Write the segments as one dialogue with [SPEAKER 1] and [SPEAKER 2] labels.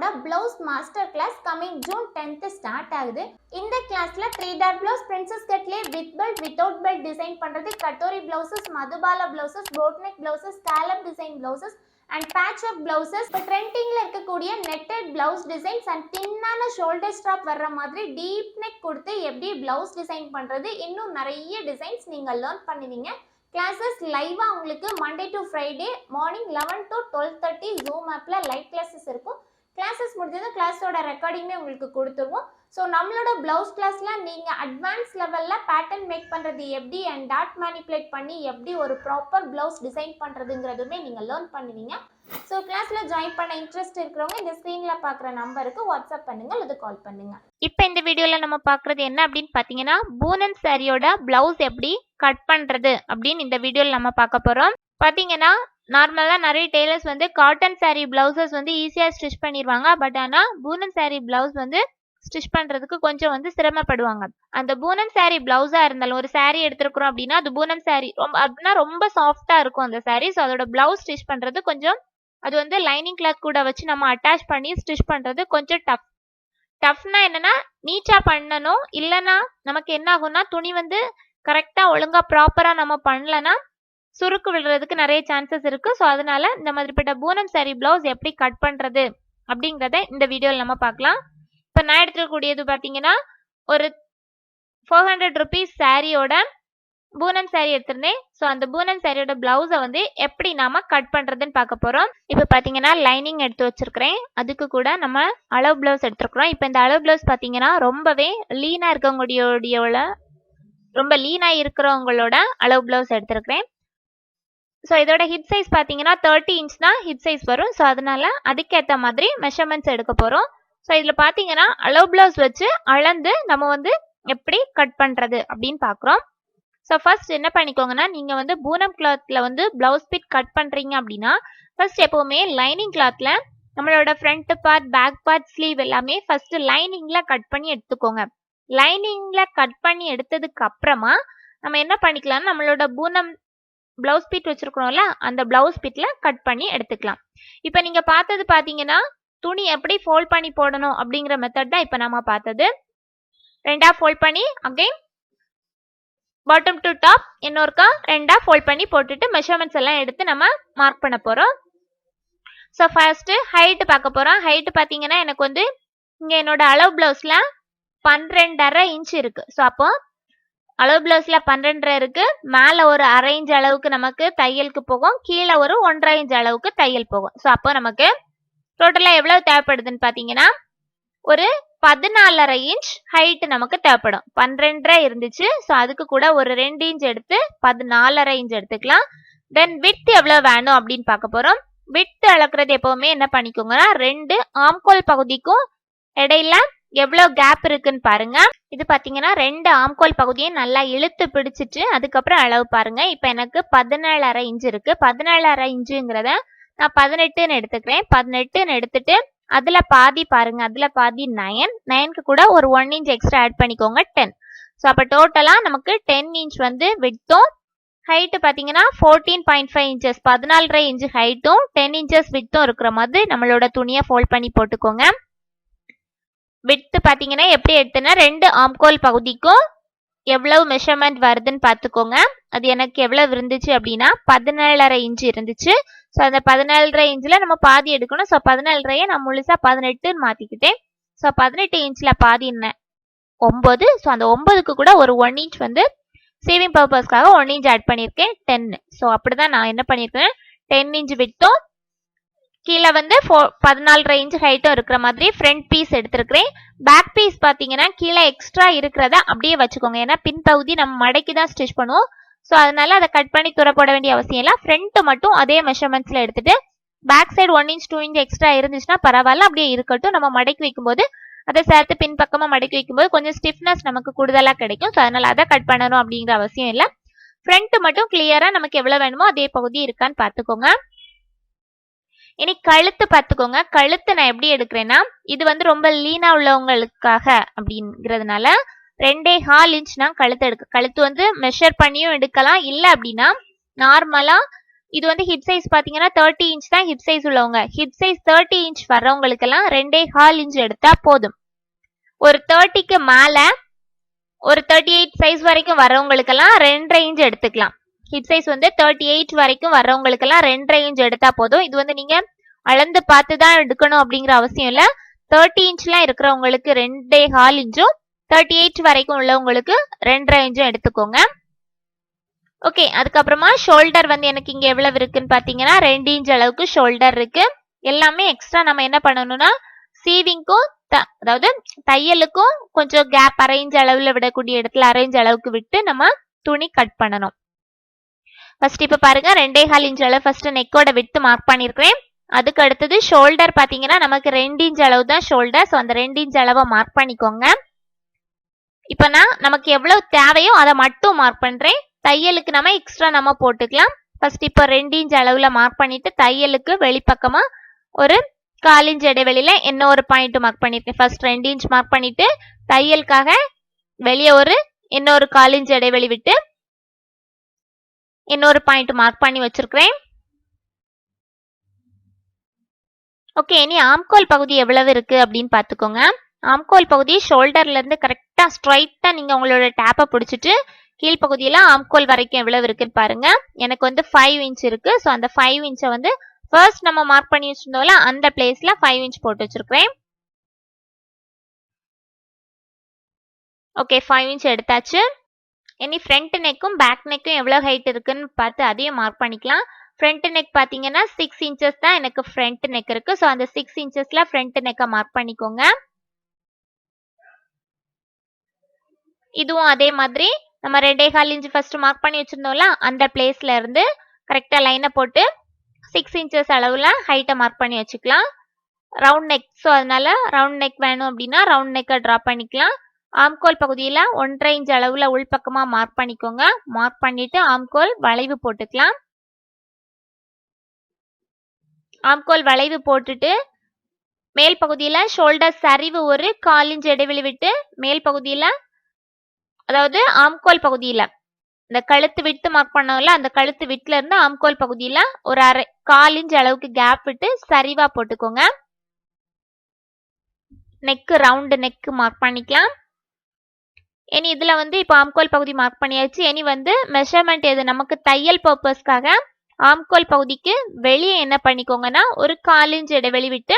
[SPEAKER 1] நம்மளோட blouse master class coming June 10th start ஆகுது. இந்த கிளாஸ்ல 3 டாட் பிளவுஸ், பிரின்சஸ் கட்லே, with belt, without belt design பண்றது, katori blouses, Madhubala blouses, boat neck blouses, scallop design blouses and patch work blouses, இப்போ ட்ரெண்டிங்ல இருக்கக்கூடிய நெட்டட் பிளவுஸ் டிசைன்ஸ் அண்ட் தின்னான ஷோல்டர் ஸ்ட்ராப் வர்ற மாதிரி டீப் நெக் கொடுத்து எப்படி பிளவுஸ் டிசைன் பண்றது, இன்னும் நிறைய டிசைன்ஸ் நீங்க லேர்ன் பண்ணுவீங்க. கிளாஸஸ் லைவா உங்களுக்கு Monday to Friday morning 11 to 12:30 zoom ஆப்ல லைவ் கிளாஸஸ் இருக்கும். கிளாஸஸ் முடிஞ்சதும் கிளாஸோட ரெக்கார்டிங்குமே உங்களுக்கு கொடுத்துருவோம். ஸோ நம்மளோட பிளவுஸ் கிளாஸ்ல நீங்க அட்வான்ஸ் லெவல்ல பேட்டர்ன் மேக் பண்றது எப்படி அண்ட் டாட் மேனிப்புலேட் பண்ணி எப்படி ஒரு ப்ராப்பர் பிளவுஸ் டிசைன் பண்றதுங்கிறதுமே நீங்க லேர்ன் பண்ணுவீங்க. ஸோ கிளாஸ்ல ஜாயின் பண்ண இன்ட்ரெஸ்ட் இருக்கிறவங்க இந்த ஸ்க்ரீன்ல பார்க்குற நம்பருக்கு வாட்ஸ்அப் பண்ணுங்க அல்லது கால் பண்ணுங்க.
[SPEAKER 2] இப்போ இந்த வீடியோல நம்ம பார்க்குறது என்ன அப்படின்னு பார்த்தீங்கன்னா, பூனன் சாரியோட பிளவுஸ் எப்படி கட் பண்றது அப்படின்னு இந்த வீடியோல நம்ம பார்க்க போறோம். பார்த்தீங்கன்னா நார்மலா நிறைய டெய்லர்ஸ் வந்து காட்டன் சாரி பிளவுசஸ் வந்து ஈஸியா ஸ்டிச் பண்ணிடுவாங்க. பட் ஆனால் பூனன் சாரி பிளவுஸ் வந்து ஸ்டிச் பண்றதுக்கு கொஞ்சம் வந்து சிரமப்படுவாங்க. அந்த பூனம் சாரி பிளவுஸா இருந்தாலும் ஒரு சாரி எடுத்துருக்கிறோம் அப்படின்னா அது பூனம் சாரி ரொம்ப சாஃப்டா இருக்கும் அந்த சாரி. ஸோ அதோட பிளவுஸ் ஸ்டிச் பண்றது கொஞ்சம் அது வந்து லைனிங் கிளாத் கூட வச்சு நம்ம அட்டாச் பண்ணி ஸ்டிச் பண்றது கொஞ்சம் டஃப்னா என்னன்னா நீச்சா பண்ணணும். இல்லைன்னா நமக்கு என்ன ஆகும்னா துணி வந்து கரெக்டா ஒழுங்கா ப்ராப்பரா நம்ம பண்ணலன்னா சுருக்கு விடுறதுக்கு நிறைய சான்சஸ் இருக்கு. ஸோ அதனால இந்த மாதிரிப்பட்ட பூனம் சாரி பிளவுஸ் எப்படி கட் பண்றது அப்படிங்கிறத இந்த வீடியோவில் நம்ம பார்க்கலாம். இப்போ நான் எடுத்துக்கூடியது பார்த்தீங்கன்னா ஒரு 400 rupees சாரியோட பூனம் சாரி எடுத்திருந்தேன். ஸோ அந்த பூனம் சாரியோட பிளவுஸை வந்து எப்படி நாம கட் பண்றதுன்னு பார்க்க போறோம். இப்போ பார்த்தீங்கன்னா லைனிங் எடுத்து வச்சிருக்கிறேன். அதுக்கு கூட நம்ம அளவு பிளவுஸ் எடுத்துருக்கிறோம். இப்போ இந்த அளவு பிளவுஸ் பார்த்தீங்கன்னா ரொம்பவே லீனா இருக்கவங்களுடைய ரொம்ப லீனா இருக்கிறவங்களோட அளவு பிளவுஸ் எடுத்திருக்கிறேன். ஸோ இதோட ஹிப் சைஸ் பார்த்தீங்கன்னா 30 inch தான் ஹிப் சைஸ் வரும். ஸோ அதனால அதுக்கேற்ற மாதிரி மெஷர்மெண்ட்ஸ் எடுக்க போறோம். ஸோ இதில் பார்த்தீங்கன்னா அளவு பிளவுஸ் வச்சு அளந்து நம்ம வந்து எப்படி கட் பண்ணுறது அப்படின்னு பார்க்குறோம். ஸோ ஃபர்ஸ்ட் என்ன பண்ணிக்கோங்கன்னா, நீங்கள் வந்து பூனம் கிளாத்தில் வந்து பிளவுஸ் பிட் கட் பண்ணுறீங்க அப்படின்னா ஃபர்ஸ்ட் எப்போவுமே லைனிங் கிளாத்தில் நம்மளோட front part, back part, sleeve எல்லாமே ஃபர்ஸ்ட் லைனிங்கில் கட் பண்ணி எடுத்துக்கோங்க. லைனிங்கில் கட் பண்ணி எடுத்ததுக்கு அப்புறமா நம்ம என்ன பண்ணிக்கலாம்னா நம்மளோட பூனம் பிளவுஸ் பீட் வச்சிருக்கிறோம்ல அந்த பிளவுஸ் பீட்ல கட் பண்ணி எடுத்துக்கலாம். இப்போ நீங்கள் பார்த்தது பார்த்தீங்கன்னா துணி எப்படி ஃபோல்ட் பண்ணி போடணும் அப்படிங்கிற மெத்தட் தான் இப்போ நம்ம பார்த்தது. ரெண்டா ஃபோல்ட் பண்ணி அகைன் பாட்டம் டு டாப் இன்னொருக்கா ரெண்டா ஃபோல்ட் பண்ணி போட்டுட்டு மெஷர்மெண்ட்ஸ் எல்லாம் எடுத்து நம்ம மார்க் பண்ண போறோம். ஸோ ஃபர்ஸ்ட் ஹைட் பார்க்க போறோம். ஹைட் பார்த்தீங்கன்னா எனக்கு வந்து இங்கே என்னோட அளவு பிளவுஸ்ல 12.5 inch இருக்கு. ஸோ அப்போ அளவு பிளவுஸ்ல 12.5 இருக்கு. மேல ஒரு 1/2 inch அளவுக்கு நமக்கு தையலுக்கு போகும், கீழே ஒரு 1.5 inch அளவுக்கு தையல் போகும். ஸோ அப்போ நமக்கு டோட்டலா எவ்வளவு தேவைப்படுதுன்னு பாத்தீங்கன்னா ஒரு 14.5 inch ஹைட் நமக்கு தேவைப்படும். 12.5 இருந்துச்சு. ஸோ அதுக்கு கூட ஒரு 2 inch எடுத்து 14.5 inch எடுத்துக்கலாம். தென் வித் எவ்வளவு வேணும் அப்படின்னு பார்க்க போறோம். வித் அளக்குறது எப்பவுமே என்ன பண்ணிக்கோங்கன்னா 2 ஆம்கோல் பகுதிக்கும் இடையில எவ்வளவு கேப் இருக்குன்னு பாருங்க. இது பாத்தீங்கன்னா 2 ஆம்கோல் பகுதியை நல்லா இழுத்து பிடிச்சிட்டு அதுக்கப்புறம் அளவு பாருங்க. இப்ப எனக்கு 17.5 inch இருக்கு. 17.5 inchங்கிறத நான் 18ன்னு எடுத்துக்கிறேன். 18ன்னு எடுத்துட்டு அதுல பாதி பாருங்க, அதுல பாதி 9க்கு கூட ஒரு 1 inch எக்ஸ்ட்ரா ஆட் பண்ணிக்கோங்க 10. ஸோ அப்ப டோட்டலா நமக்கு 10 inch வந்து விட்டும், ஹைட் பாத்தீங்கன்னா 14.5 inches 14.5 inch ஹைட்டும் 10 inches விட்டும் இருக்கிற மாதிரி நம்மளோட துணியை ஃபோல்ட் பண்ணி போட்டுக்கோங்க. விட்டு பாத்தீங்கன்னா எப்படி எடுத்துன்னா 2 ஆம்கோல் பகுதிக்கும் எவ்வளவு மெஷர்மெண்ட் வருதுன்னு பார்த்துக்கோங்க. அது எனக்கு எவ்வளவு இருந்துச்சு அப்படின்னா 17.5 inch இருந்துச்சு. ஸோ அந்த 17.5 inchல நம்ம பாதி எடுக்கணும். ஸோ 17.5 நான் முழுசா 18ன்னு மாத்திக்கிட்டேன். ஸோ 18 inchல பாதி என்ன 9. ஸோ அந்த 9க்கு கூட ஒரு 1 inch வந்து சேவிங் பர்பஸ்க்காக 1 inch ஆட் பண்ணியிருக்கேன் 10. ஸோ அப்படிதான் நான் என்ன பண்ணியிருக்கேன் 10 inch விட்டும் கீழே வந்து 14.5 inch ஹைட்டும் இருக்கிற மாதிரி ஃப்ரண்ட் பீஸ் எடுத்திருக்கிறேன். பேக் பீஸ் பார்த்தீங்கன்னா கீழே எக்ஸ்ட்ரா இருக்கிறத அப்படியே வச்சுக்கோங்க. ஏன்னா பின்பகுதி நம்ம மடக்கி தான் ஸ்டிச் பண்ணுவோம். ஸோ அதனால அதை கட் பண்ணி துற போட வேண்டிய அவசியம் இல்லை. ஃப்ரண்ட் மட்டும் அதே மெஷர்மெண்ட்ஸ்ல எடுத்துட்டு back side 1 inch 2 inch extra இருந்துச்சுன்னா பரவாயில்ல, அப்படியே இருக்கட்டும். நம்ம மடக்கி வைக்கும்போது அதை சேர்த்து பின்பக்கமா மடக்கி வைக்கும்போது கொஞ்சம் ஸ்டிஃப்னஸ் நமக்கு கூடுதலாக கிடைக்கும். ஸோ அதனால அதை கட் பண்ணணும் அப்படிங்கிற அவசியம் இல்லை. ஃப்ரண்ட் மட்டும் கிளியரா நமக்கு எவ்வளவு வேணுமோ அதே பகுதி இருக்கான்னு பார்த்துக்கோங்க. இனி கழுத்து பார்த்துக்கோங்க. கழுத்து நான் எப்படி எடுக்கிறேன்னா இது வந்து ரொம்ப லீனா உள்ளவங்களுக்காக அப்படிங்கிறதுனால 2.25 inch நான் கழுத்து எடுக்க. கழுத்து வந்து மெஷர் பண்ணியும் எடுக்கலாம். இல்லை அப்படின்னா நார்மலா இது வந்து ஹிப் சைஸ் பாத்தீங்கன்னா 30 இன்ச் தான் ஹிப் சைஸ் உள்ளவங்க. ஹிப் சைஸ் 30 இன்ச் வர்றவங்களுக்கெல்லாம் 2.25 இன்ச் எடுத்தா போதும். ஒரு 30க்கு மேல ஒரு 38 சைஸ் வரைக்கும் வர்றவங்களுக்கெல்லாம் 2.5 இன்ச் எடுத்துக்கலாம். ஹிப் சைஸ் வந்து 38 வரைக்கும் வர்றவங்களுக்கெல்லாம் 2.5 இன்ச் எடுத்தா போதும். இது வந்து நீங்க அளந்து பார்த்து தான் எடுக்கணும் அப்படிங்கிற அவசியம் இல்ல. 30 இன்ச்லாம் இருக்கிறவங்களுக்கு 2.25 இன்ச்சும் 38 வரைக்கும் உள்ளவங்களுக்கு 2.5 இன்ச்சும் எடுத்துக்கோங்க. ஓகே, அதுக்கப்புறமா ஷோல்டர் வந்து எனக்கு இங்க எவ்வளவு இருக்குன்னு பாத்தீங்கன்னா 2 இன்ச் அளவுக்கு ஷோல்டர் இருக்கு. எல்லாமே எக்ஸ்ட்ரா நம்ம என்ன பண்ணணும்னா சீவிங்க்கும் அதாவது தையலுக்கும் கொஞ்சம் கேப் அரேஞ்ச் அளவுல விடக்கூடிய இடத்துல அரேஞ்ச் அளவுக்கு விட்டு நம்ம துணி கட் பண்ணணும். ஃபர்ஸ்ட் இப்ப பாருங்க 2.25 இன்ச் அளவு ஃபர்ஸ்ட் நெக்கோட விட்டு மார்க் பண்ணிருக்கேன். அதுக்கு அடுத்தது ஷோல்டர் பாத்தீங்கன்னா நமக்கு 2 இன்ச் அளவு தான் ஷோல்டர். ஸோ அந்த 2 இன்ச் அளவை மார்க் பண்ணிக்கோங்க. இப்ப நான் நமக்கு எவ்வளவு தேவையோ அதை மட்டும் மார்க் பண்றேன். தையலுக்கு நம்ம எக்ஸ்ட்ரா நம்ம போட்டுக்கலாம். ஃபர்ஸ்ட் இப்போ 2 இன்ச் அளவுல மார்க் பண்ணிட்டு தையலுக்கு வெளிப்பக்கமா ஒரு 1/4 இன்ச் இடைவெளியில என்ன ஒரு பாயிண்ட் மார்க் பண்ணிருக்கேன். ஃபர்ஸ்ட் 2 இன்ச் மார்க் பண்ணிட்டு தையலுக்காக வெளியே இன்னொரு 1/4 இன்ச் இடைவெளி விட்டு இன்னொரு பாயிண்ட் மார்க் பண்ணி வச்சிருக்கிறேன். ஓகே, இனி ஆம்கோல் பகுதி எவ்வளவு இருக்கு அப்படின்னு பாத்துக்கோங்க. ஆம்கோல் பகுதி ஷோல்டர்ல இருந்து கரெக்டா ஸ்ட்ரைட்டா நீங்க உங்களோட டேப்பை பிடிச்சிட்டு கீழ்பகுதியில ஆம்கோல் வரைக்கும் எவ்வளவு இருக்குன்னு பாருங்க. எனக்கு வந்து 5 இன்ச் இருக்கு. ஸோ அந்த 5 இன்ச்சை வந்து ஃபர்ஸ்ட் நம்ம மார்க் பண்ணி வச்சிருந்தோம்ல அந்த பிளேஸ்ல 5 இன்ச் போட்டு வச்சிருக்கேன். ஓகே, 5 இன்ச் எடுத்தாச்சு. இனி ஃப்ரண்ட் நெக்கும் பேக் நெக்கும் எவ்வளவு ஹைட் இருக்குன்னு பார்த்து அதையும் மார்க் பண்ணிக்கலாம். ஃப்ரண்ட் நெக் பாத்தீங்கன்னா 6 இன்ச்சஸ் தான் எனக்கு ஃப்ரண்ட் நெக் இருக்கு. ஸோ அந்த 6 இன்ச்சஸ்ல ஃப்ரண்ட் நெக்கை மார்க் பண்ணிக்கோங்க. இதுவும் அதே மாதிரி நம்ம 2.25 இன்ச் ஃபர்ஸ்ட் மார்க் பண்ணி வச்சிருந்தோம்ல அந்த பிளேஸ்ல இருந்து கரெக்டா லைனை போட்டு 6 இன்ச்சஸ் அளவுல ஹைட்டை மார்க் பண்ணி வச்சுக்கலாம். ரவுண்ட் நெக், ஸோ அதனால ரவுண்ட் நெக் வேணும் அப்படின்னா ரவுண்ட் நெக்கை ட்ரா பண்ணிக்கலாம். ஆம்கோல் பகுதியில 1.5 இன்ச் அளவுல உள்பக்கமா மார்க் பண்ணிக்கோங்க. மார்க் பண்ணிட்டு ஆம்கோல் வளைவு போட்டுக்கலாம். ஆம்கோல் வளைவு போட்டுட்டு மேல் பகுதியில ஷோல்டர் சரிவு ஒரு 1/4 இன்ச் இடைவெளி விட்டு மேல் பகுதியில அதாவது ஆம்கோல் பகுதியில இந்த கழுத்து விட்டு மார்க் பண்ணோம்ல அந்த கழுத்து விட்டுல இருந்து ஆம்கோல் பகுதியில ஒரு 1/4 இன்ச் அளவுக்கு கேப் விட்டு சரிவா போட்டுக்கோங்க. நெக் ரவுண்ட் நெக் மார்க் பண்ணிக்கலாம். இனி இதுல வந்து இப்போ ஆம்கோல் பகுதி மார்க் பண்ணியாச்சு. இனி வந்து மெஷர்மெண்ட் எது நமக்கு தையல் பர்பஸ்க்காக ஆம்கோல் பகுதிக்கு வெளியே என்ன பண்ணிக்கோங்கன்னா ஒரு 1/4 இன்ச் இடைவெளி விட்டு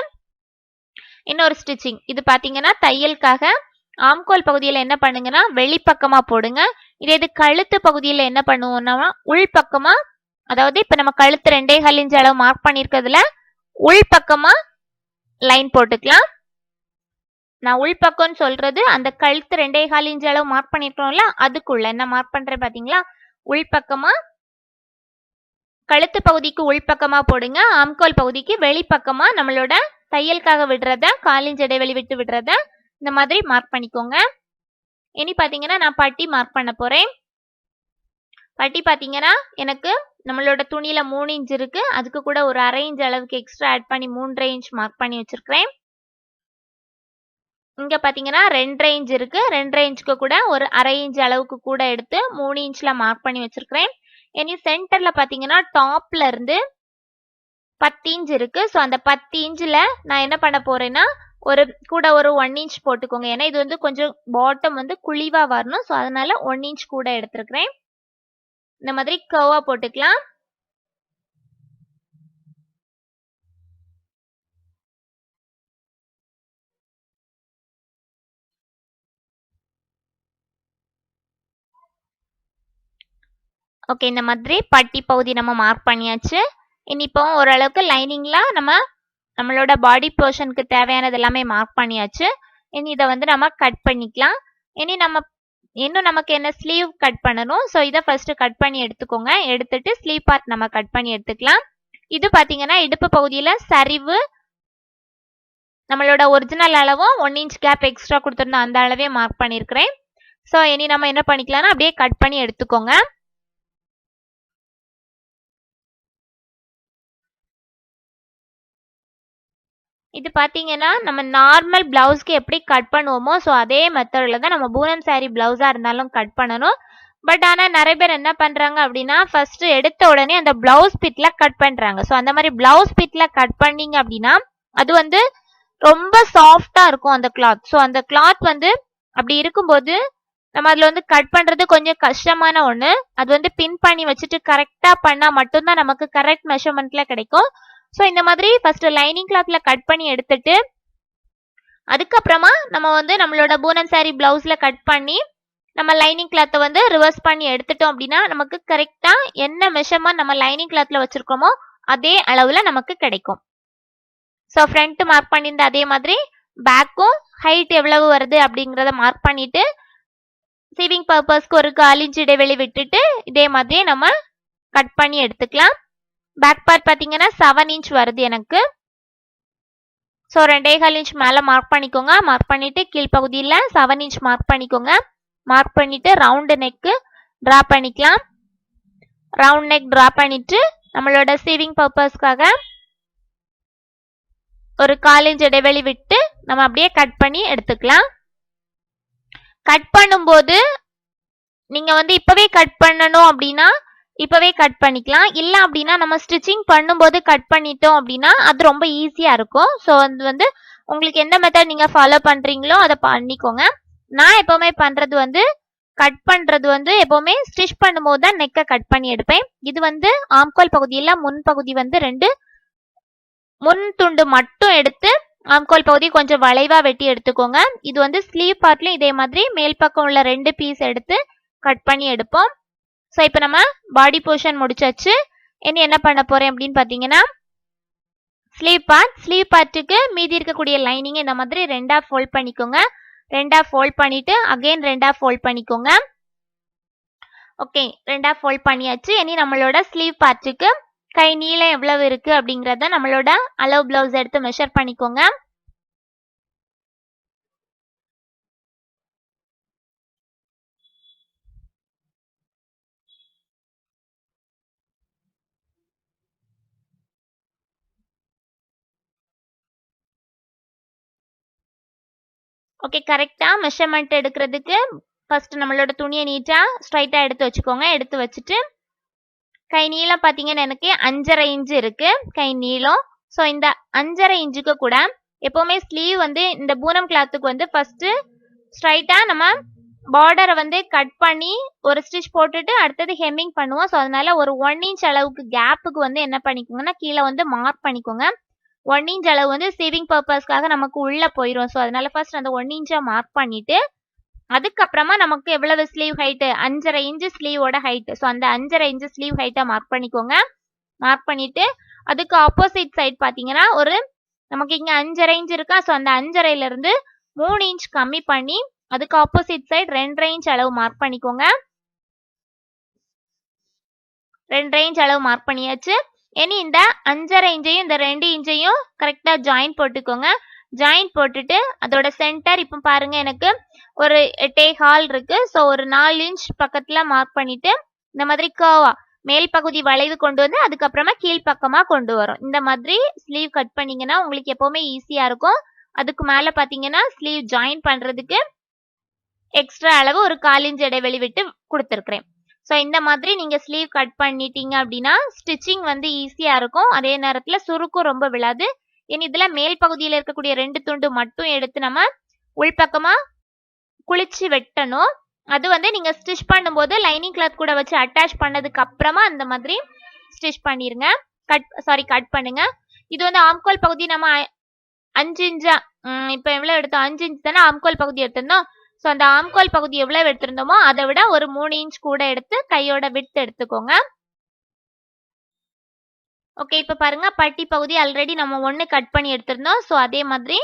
[SPEAKER 2] இன்னொரு ஸ்டிச்சிங். இது பாத்தீங்கன்னா தையலுக்காக ஆம்கோல் பகுதியில என்ன பண்ணுங்கன்னா வெளிப்பக்கமா போடுங்க. இது கழுத்து பகுதியில என்ன பண்ணுவோம்னா உள்பக்கமா, அதாவது இப்ப நம்ம கழுத்து 2.25 இன்ச் அளவு மார்க் பண்ணிருக்கிறதுல உள்பக்கமா லைன் போட்டுக்கலாம். நான் உள்பக்கம்னு சொல்றது அந்த கழுத்து 2.25 இன்ச் அளவு மார்க் பண்ணிருக்கோம்ல அதுக்குள்ள என்ன மார்க் பண்றேன் பாத்தீங்களா, உள்பக்கமா கழுத்து பகுதிக்கு உள்பக்கமா போடுங்க. ஆம்கோல் பகுதிக்கு வெளிப்பக்கமா நம்மளோட தையலுக்காக விடுறத 1/4 இன்ச் இடைவெளி விட்டு விடுறத இந்த மாதிரி மார்க் பண்ணிக்கோங்க. இனி பாத்தீங்கன்னா நான் பட்டி மார்க் பண்ண போறேன். பட்டி பாத்தீங்கன்னா எனக்கு நம்மளோட துணியில 3 இன்ச் இருக்கு. அதுக்கு கூட ஒரு 1/2 இன்ச் அளவுக்கு எக்ஸ்ட்ரா ஆட் பண்ணி 3.5 இன்ச் மார்க் பண்ணி வச்சிருக்கேன். இங்க பாத்தீங்கன்னா 2.5 இன்ச் இருக்கு. 2.5 இன்ச்சுக்கு கூட ஒரு 1/2 இன்ச் அளவுக்கு கூட எடுத்து 3 இன்ச்ல மார்க் பண்ணி வச்சிருக்கேன். இனி சென்டர்ல பாத்தீங்கன்னா டாப்ல இருந்து 10 இன்ச் இருக்கு. ஸோ அந்த 10 இன்ச்ல நான் என்ன பண்ண போறேன்னா ஒரு 1 இன்ச் போட்டுக்கோங்க. ஏன்னா இது வந்து கொஞ்சம் பாட்டம் வந்து குழிவா வரணும். ஸோ அதனால 1 இன்ச் கூட எடுத்திருக்கிறேன். இந்த மாதிரி கர்வா போட்டுக்கலாம். ஓகே, இந்த மாதிரி பட்டி பகுதி நம்ம மார்க் பண்ணியாச்சு. இனி இப்போ ஓரளவுக்கு லைனிங்ல நம்மளோட பாடி போர்ஷனுக்கு தேவையானது எல்லாமே மார்க் பண்ணியாச்சு. இனி இதை வந்து நம்ம கட் பண்ணிக்கலாம். இனி இன்னும் நமக்கு என்ன ஸ்லீவ் கட் பண்ணணும். ஸோ இதை ஃபர்ஸ்ட் கட் பண்ணி எடுத்துக்கோங்க. எடுத்துட்டு ஸ்லீவ் பார்ட் நம்ம கட் பண்ணி எடுத்துக்கலாம். இது பாத்தீங்கன்னா இடுப்பு பகுதியில சரிவு நம்மளோட ஒரிஜினல் அளவும் 1 இன்ச் கேப் எக்ஸ்ட்ரா கொடுத்துருந்தோம் அந்த அளவே மார்க் பண்ணிருக்கிறேன். ஸோ இனி நம்ம என்ன பண்ணிக்கலாம்னா அப்படியே கட் பண்ணி எடுத்துக்கோங்க. இது பாத்தீங்கன்னா நம்ம நார்மல் பிளவுஸ்க்கு எப்படி கட் பண்ணுவோமோ ஸோ அதே மெத்தட்ல தான் நம்ம பூனம் சாரி பிளவுஸா இருந்தாலும் கட் பண்ணணும். பட் ஆனா நிறைய பேர் என்ன பண்றாங்க அப்படின்னா ஃபர்ஸ்ட் எடுத்த உடனே அந்த பிளவுஸ் பிட்ல கட் பண்றாங்க. ஸோ அந்த மாதிரி பிளவுஸ் பிட்ல கட் பண்ணீங்க அப்படின்னா அது வந்து ரொம்ப சாஃப்டா இருக்கும் அந்த கிளாத். ஸோ அந்த கிளாத் வந்து அப்படி இருக்கும்போது நம்ம அதுல வந்து கட் பண்றது கொஞ்சம் கஷ்டமான ஒண்ணு. அது வந்து பின் பண்ணி வச்சுட்டு கரெக்டா பண்ணா மட்டும்தான் நமக்கு கரெக்ட் மெஷர்மெண்ட்ல கிடைக்கும். ஸோ இந்த மாதிரி ஃபர்ஸ்ட் லைனிங் கிளாத்ல கட் பண்ணி எடுத்துட்டு அதுக்கப்புறமா நம்ம வந்து நம்மளோட பூனம் சாரி பிளவுஸ்ல கட் பண்ணி நம்ம லைனிங் கிளாத்தை வந்து ரிவர்ஸ் பண்ணி எடுத்துட்டோம் அப்படின்னா நமக்கு கரெக்டா என்ன மெஷர்மெண்ட் நம்ம லைனிங் கிளாத்ல வச்சிருக்கோமோ அதே அளவுல நமக்கு கிடைக்கும். ஸோ ஃப்ரண்ட் மார்க் பண்ணியிருந்த அதே மாதிரி பேக்கும் ஹைட் எவ்வளவு வருது அப்படிங்கிறத மார்க் பண்ணிட்டு சீவிங் பர்பஸ்க்கு ஒரு 1/4 இன்ச் இடைவெளி விட்டுட்டு இதே மாதிரி நம்ம கட் பண்ணி எடுத்துக்கலாம். பேக் பார்ட் பார்த்தீங்கன்னா 7 இன்ச் வருது எனக்கு. ஸோ 2.25 இன்ச் மேலே மார்க் பண்ணிக்கோங்க. மார்க் பண்ணிட்டு கீழ்ப்பகுதியில் 7 இன்ச் மார்க் பண்ணிக்கோங்க. மார்க் பண்ணிட்டு ரவுண்டு நெக்கு ட்ரா பண்ணிக்கலாம். ரவுண்ட் நெக் ட்ரா பண்ணிட்டு நம்மளோட சீவிங் பர்பஸ்க்காக ஒரு 1/4 இன்ச் இடைவெளி விட்டு நம்ம அப்படியே கட் பண்ணி எடுத்துக்கலாம். கட் பண்ணும்போது நீங்க வந்து இப்பவே கட் பண்ணணும் அப்படின்னா இப்பவே கட் பண்ணிக்கலாம். இல்ல அப்படின்னா நம்ம ஸ்டிச்சிங் பண்ணும்போது கட் பண்ணிட்டோம் அப்படின்னா அது ரொம்ப ஈஸியா இருக்கும். ஸோ அது வந்து உங்களுக்கு எந்த மெத்தட் நீங்க ஃபாலோ பண்றீங்களோ அதை பண்ணிக்கோங்க. நான் எப்பவுமே பண்றது வந்து கட் பண்றது வந்து எப்பவுமே ஸ்டிச் பண்ணும்போது தான் நெக்கை கட் பண்ணி எடுப்பேன். இது வந்து ஆம்கோல் பகுதியில முன்பகுதி வந்து 2 முன் துண்டு மட்டும் எடுத்து ஆம்கோல் பகுதி கொஞ்சம் வளைவா வெட்டி எடுத்துக்கோங்க. இது வந்து ஸ்லீவ் பார்ட்லயும் இதே மாதிரி மேல் பக்கம் உள்ள 2 பீஸ் எடுத்து கட் பண்ணி எடுப்போம். ஸோ இப்போ நம்ம பாடி போர்ஷன் முடிச்சாச்சு. இனி என்ன பண்ண போறேன் அப்படின்னு பார்த்தீங்கன்னா ஸ்லீவ் பார்ட்டுக்கு மீதி இருக்கக்கூடிய லைனிங் இந்த மாதிரி 2ஆ ஃபோல்ட் பண்ணிக்கோங்க. 2ஆ ஃபோல்ட் பண்ணிட்டு அகைன் 2ஆ ஃபோல்ட் பண்ணிக்கோங்க. ஓகே, 2ஆ ஃபோல்ட் பண்ணியாச்சு. இனி நம்மளோட ஸ்லீவ் பார்ட்டுக்கு கை நீளம் எவ்வளவு இருக்கு அப்படிங்கறத நம்மளோட அளவு பிளவுஸ் எடுத்து மெஷர் பண்ணிக்கோங்க. ஓகே, கரெக்டா மெஷர்மெண்ட் எடுக்கிறதுக்கு ஃபர்ஸ்ட் நம்மளோட துணியை நீட்டா ஸ்ட்ரைட்டா எடுத்து வச்சுக்கோங்க. எடுத்து வச்சுட்டு கை நீளம் பார்த்தீங்கன்னா எனக்கு 5.5 இன்ச்சு இருக்கு கை நீளம். ஸோ இந்த 5.5 இன்ச்சுக்கு கூட எப்பவுமே ஸ்லீவ் வந்து இந்த பூனம் கிளாத்துக்கு வந்து ஃபர்ஸ்ட் ஸ்ட்ரைட்டா நம்ம பார்டரை வந்து கட் பண்ணி ஒரு ஸ்டிச் போட்டுட்டு அடுத்தது ஹெம்மிங் பண்ணுவோம். ஸோ அதனால ஒரு 1 இன்ச் அளவுக்கு கேப்புக்கு வந்து என்ன பண்ணிக்கோங்கன்னா கீழே வந்து மார்க் பண்ணிக்கோங்க. 1 இன்ச் அளவு வந்து சீவிங் பர்பஸ்க்காக நமக்கு உள்ள போயிடும். ஸோ அதனால ஃபர்ஸ்ட் அந்த 1 இன்ச்சை மார்க் பண்ணிட்டு அதுக்கப்புறமா நமக்கு எவ்வளவு ஸ்லீவ் ஹைட் 5.5 இன்ச்சு ஸ்லீவோட ஹைட். ஸோ அந்த 5.5 இன்ச்சு ஸ்லீவ் ஹைட்டை மார்க் பண்ணிக்கோங்க. மார்க் பண்ணிட்டு அதுக்கு ஆப்போசிட் சைட் பார்த்தீங்கன்னா ஒரு நமக்கு இங்க 5.5 இன்ச் இருக்கா. ஸோ அந்த 5.5ல இருந்து 3 இன்ச் கம்மி பண்ணி அதுக்கு ஆப்போசிட் சைட் 2.5 இன்ச் அளவு மார்க் பண்ணிக்கோங்க. 2.5 இன்ச் அளவு மார்க் பண்ணியாச்சு. இனி இந்த 5.5 இன்ச்சையும் இந்த 2 இன்ச்சையும் கரெக்டா ஜாயின் போட்டுக்கோங்க. ஜாயின் போட்டுட்டு அதோட சென்டர் இப்போ பாருங்க எனக்கு ஒரு 8.25 இருக்கு. ஸோ ஒரு 4 இன்ச் பக்கத்துல மார்க் பண்ணிட்டு இந்த மாதிரி கர்வா மேல் பகுதி வளைவு கொண்டு வந்து அதுக்கப்புறமா கீழ்ப்பக்கமா கொண்டு வரும். இந்த மாதிரி ஸ்லீவ் கட் பண்ணீங்கன்னா உங்களுக்கு எப்பவுமே ஈஸியா இருக்கும். அதுக்கு மேல பாத்தீங்கன்னா ஸ்லீவ் ஜாயின் பண்றதுக்கு எக்ஸ்ட்ரா அளவு ஒரு 1/4 இன்ச் இடைவெளி விட்டு கொடுத்துருக்கிறேன். ஸோ இந்த மாதிரி நீங்க ஸ்லீவ் கட் பண்ணிட்டீங்க அப்படின்னா ஸ்டிச்சிங் வந்து ஈஸியா இருக்கும். அதே நேரத்துல சுருக்கும் ரொம்ப விழாது. இனி இதுல மேல் பகுதியில இருக்கக்கூடிய 2 துண்டு மட்டும் எடுத்து நம்ம உள்பக்கமா குளிச்சு வெட்டணும். அது வந்து நீங்க ஸ்டிச் பண்ணும்போது லைனிங் கிளாத் கூட வச்சு அட்டாச் பண்ணதுக்கு அப்புறமா அந்த மாதிரி ஸ்டிச் பண்ணிருங்க. கட் பண்ணுங்க. இது வந்து ஆம்கோல் பகுதி நம்ம 5 இன்ச்சா இப்போ எவ்வளவு எடுத்தோம் 5 இன்ச் தானே ஆம்கோல் பகுதி எடுத்திருந்தோம். ஸோ அந்த ஆம்கோல் பகுதி எவ்வளவு எடுத்திருந்தோமோ அதை விட ஒரு 3 இன்ச் கூட எடுத்து கையோட விட்டு எடுத்துக்கோங்க. ஓகே, இப்போ பாருங்க பட்டி பகுதி ஆல்ரெடி நம்ம 1 கட் பண்ணி எடுத்திருந்தோம். ஸோ அதே மாதிரி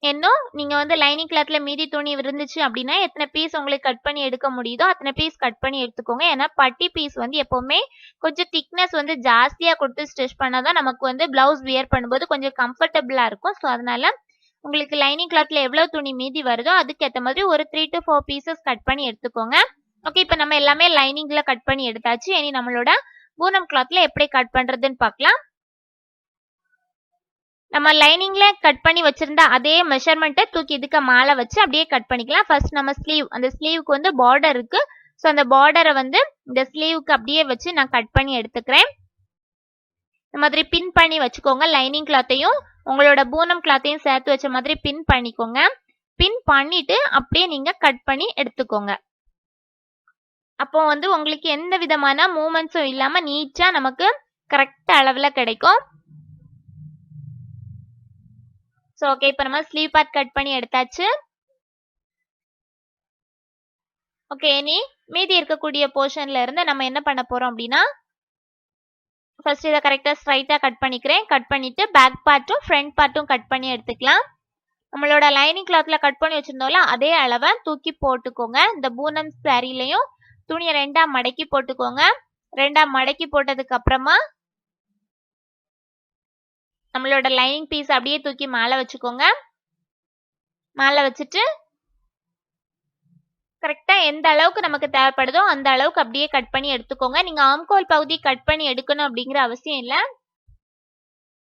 [SPEAKER 2] இன்னும் நீங்க வந்து லைனிங் கிளாத்ல மீதி துணி இருந்துச்சு அப்படின்னா எத்தனை பீஸ் உங்களுக்கு கட் பண்ணி எடுக்க முடியுதோ அத்தனை பீஸ் கட் பண்ணி எடுத்துக்கோங்க. ஏன்னா பட்டி பீஸ் வந்து எப்பவுமே கொஞ்சம் திக்னஸ் வந்து ஜாஸ்தியா கொடுத்து ஸ்டிச் பண்ணாதான் நமக்கு வந்து பிளவுஸ் வியர் பண்ணும்போது கொஞ்சம் கம்ஃபர்டபுளா இருக்கும். ஸோ அதனால உங்களுக்கு லைனிங் கிளாத்ல எவ்வளவு துணி மீதி வருதோ அதுக்கு ஏற்ற மாதிரி ஒரு 3 to 4 பீசஸ் கட் பண்ணி எடுத்துக்கோங்க. ஓகே, இப்போ நம்ம எல்லாமே லைனிங்ல கட் பண்ணி எடுத்தாச்சு. இனி நம்மளோட பூனம் கிளாத்ல எப்படி கட் பண்றதுன்னு பார்க்கலாம். நம்ம லைனிங்ல கட் பண்ணி வச்சிருந்த அதே மெஷர்மெண்ட்டை தூக்கி இதுக்கு மேல வச்சு அப்படியே கட் பண்ணிக்கலாம். ஃபர்ஸ்ட் நம்ம ஸ்லீவ் அந்த ஸ்லீவுக்கு வந்து பார்டர் இருக்கு. ஸோ அந்த பார்டரை வந்து இந்த ஸ்லீவுக்கு அப்படியே வச்சு நான் கட் பண்ணி எடுத்துக்கிறேன். இந்த மாதிரி பின் பண்ணி வச்சுக்கோங்க. லைனிங் கிளாத்தையும் உங்களோட பூனம் கிளாத்தையும் சேர்த்து வச்ச மாதிரி பின் பண்ணிக்கோங்க. பின் பண்ணிட்டு அப்படியே நீங்க கட் பண்ணி எடுத்துக்கோங்க. அப்போ வந்து உங்களுக்கு எந்த விதமான மூமெண்ட்ஸும் இல்லாம நீட்டா நமக்கு கரெக்ட் அளவுல கிடைக்கும். ஸோ ஓகே, இப்போ நம்ம ஸ்லீவ் பார்ட் கட் பண்ணி எடுத்தாச்சு. ஓகே, இனி மீதி இருக்கக்கூடிய போர்ஷன்ல இருந்து நம்ம என்ன பண்ண போறோம் அப்படின்னா, ஃபர்ஸ்ட் இதை கரெக்டா ஸ்ட்ரைட்டா கட் பண்ணிக்கிறேன். கட் பண்ணிட்டு பேக் பார்ட்டும் ஃப்ரண்ட் பார்ட்டும் கட் பண்ணி எடுத்துக்கலாம். நம்மளோட லைனிங் கிளாத்ல கட் பண்ணி வச்சிருந்தோம்ல அதே அளவை தூக்கி போட்டுக்கோங்க. இந்த பூனம் சாரிலையும் துணியை ரெண்டா மடக்கி போட்டுக்கோங்க. ரெண்டா மடக்கி போட்டதுக்கு அப்புறமா நம்மளோட லைனிங் பீஸ் அப்படியே தூக்கி மேலே வச்சுக்கோங்க. மேலே வச்சுட்டு கரெக்டா எந்த அளவுக்கு நமக்கு தேவைப்படுதோ அந்த அளவுக்கு அப்படியே கட் பண்ணி எடுத்துக்கோங்க. நீங்க ஆம்கோல் பகுதி கட் பண்ணி எடுக்கணும் அப்படிங்கிற அவசியம் இல்லை.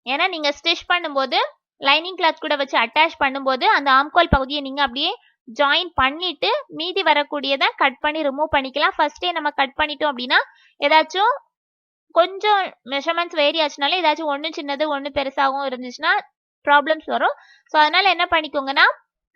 [SPEAKER 2] ஏன்னா நீங்க ஸ்டிச் பண்ணும்போது லைனிங் கிளாத் கூட வச்சு அட்டாச் பண்ணும்போது அந்த ஆம்கோல் பகுதியை நீங்க அப்படியே ஜாயின் பண்ணிட்டு மீதி வரக்கூடியதை கட் பண்ணி ரிமூவ் பண்ணிக்கலாம். ஃபர்ஸ்டே நம்ம கட் பண்ணிட்டோம் அப்படின்னா ஏதாச்சும் கொஞ்சம் மெஷர்மெண்ட்ஸ் வேரி ஆச்சுனால ஏதாச்சும் ஒன்று சின்னது ஒன்று பெருசாகவும் இருந்துச்சுன்னா ப்ராப்ளம்ஸ் வரும். ஸோ அதனால என்ன பண்ணிக்கோங்கன்னா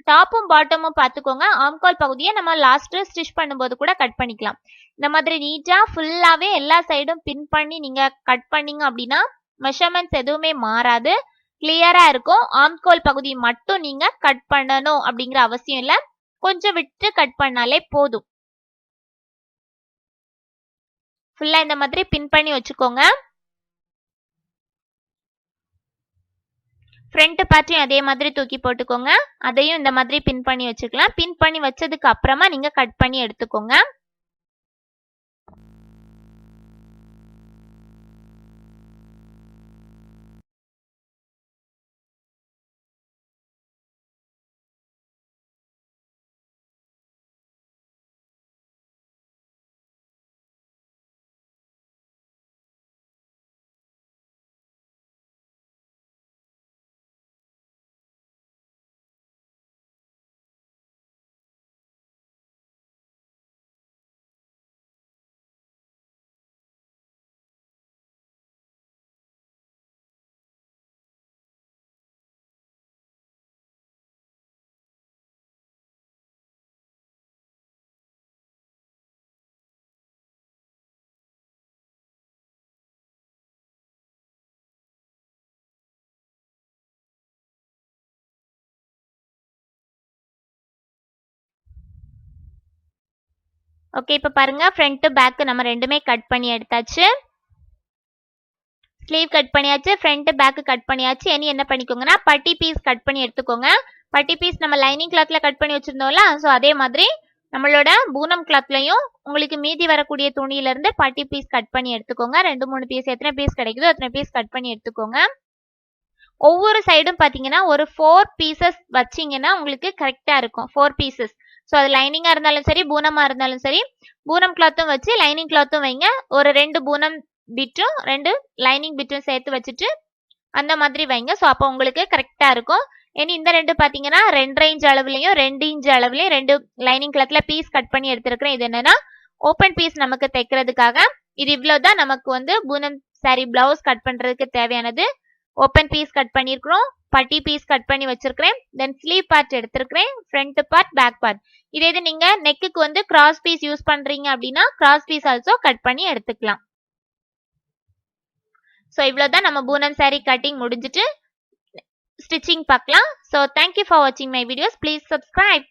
[SPEAKER 2] டாப்பும் பாட்டமும் பார்த்துக்கோங்க. ஆம்கால் பகுதியை நம்ம லாஸ்ட் ஸ்டிச் பண்ணும்போது கூட கட் பண்ணிக்கலாம். இந்த மாதிரி நீட்டா ஃபுல்லாவே எல்லா சைடும் பின் பண்ணி நீங்க கட் பண்ணீங்க அப்படின்னா மெஷர்மெண்ட்ஸ் எதுவுமே மாறாது, கிளியரா இருக்கும். ஆம்கோல் பகுதி மட்டும் நீங்க கட் பண்ணணும் அப்படிங்கிற அவசியம் இல்லை, கொஞ்சம் விட்டு கட் பண்ணாலே போதும். ஃபுல்லா இந்த மாதிரி பின் பண்ணி வச்சுக்கோங்க. ஃப்ரண்ட் பார்ட்டையும் அதே மாதிரி தூக்கி போட்டுக்கோங்க. அதையும் இந்த மாதிரி பின் பண்ணி வச்சுக்கலாம். பின் பண்ணி வச்சதுக்கு அப்புறமா நீங்க கட் பண்ணி எடுத்துக்கோங்க. ஓகே, இப்போ பாருங்க ஃப்ரண்ட் பேக் நம்ம ரெண்டுமே கட் பண்ணி எடுத்தாச்சு. ஸ்லீவ் கட் பண்ணியாச்சு, ஃப்ரண்ட் பேக் கட் பண்ணியாச்சு. இனி என்ன பண்ணிக்கோங்கன்னா பட்டி பீஸ் கட் பண்ணி எடுத்துக்கோங்க. பட்டி பீஸ் நம்ம லைனிங் கிளாத்ல கட் பண்ணி வச்சிருந்தோம்ல, ஸோ அதே மாதிரி நம்மளோட பூனம் கிளாத்லையும் உங்களுக்கு மீதி வரக்கூடிய துணியில இருந்து பட்டி பீஸ் கட் பண்ணி எடுத்துக்கோங்க. 2-3 பீஸ், எத்தனை பீஸ் கிடைக்குதோ அத்தனை பீஸ் கட் பண்ணி எடுத்துக்கோங்க. ஒவ்வொரு சைடும் பாத்தீங்கன்னா ஒரு 4 பீசஸ் வச்சிங்கன்னா உங்களுக்கு கரெக்டா இருக்கும். 4 பீசஸ். ஸோ அது லைனிங்கா இருந்தாலும் சரி, பூனமா இருந்தாலும் சரி, பூனம் கிளாத்தும் வச்சு லைனிங் கிளாத்தும் வைங்க. ஒரு 2 பூனம் பிட்டும் 2 லைனிங் பிட்டும் சேர்த்து வச்சுட்டு அந்த மாதிரி வைங்க. ஸோ அப்போ உங்களுக்கு கரெக்டா இருக்கும். இனி இந்த 2 பாத்தீங்கன்னா 2 இன்ச் அளவுலையும் 2 இன்ச் அளவுலையும் 2 லைனிங் கிளாத்ல பீஸ் கட் பண்ணி எடுத்திருக்கிறேன். இது என்னன்னா ஓப்பன் பீஸ் நமக்கு தைக்கிறதுக்காக. இது இவ்வளவுதான் நமக்கு வந்து பூனம் சாரி பிளவுஸ் கட் பண்றதுக்கு தேவையானது. ஓப்பன் பீஸ் கட் பண்ணிருக்கிறோம், பட்டி பீஸ் கட் பண்ணி வச்சிருக்கிறேன், தென் ஸ்லீவ் பார்ட் எடுத்திருக்கிறேன், ஃப்ரண்ட் பார்ட், பேக் பார்ட். இதே இது நீங்க நெக்குக்கு வந்து கிராஸ் பீஸ் யூஸ் பண்றீங்க அப்படின்னா கிராஸ் பீஸ் ஆல்சோ கட் பண்ணி எடுத்துக்கலாம். ஸோ இவ்வளவுதான் நம்ம பூனம் சாரி கட்டிங் முடிஞ்சிட்டு ஸ்டிச்சிங் பார்க்கலாம். ஸோ தேங்க்யூ ஃபார் வாட்சிங் மை வீடியோஸ். Please subscribe.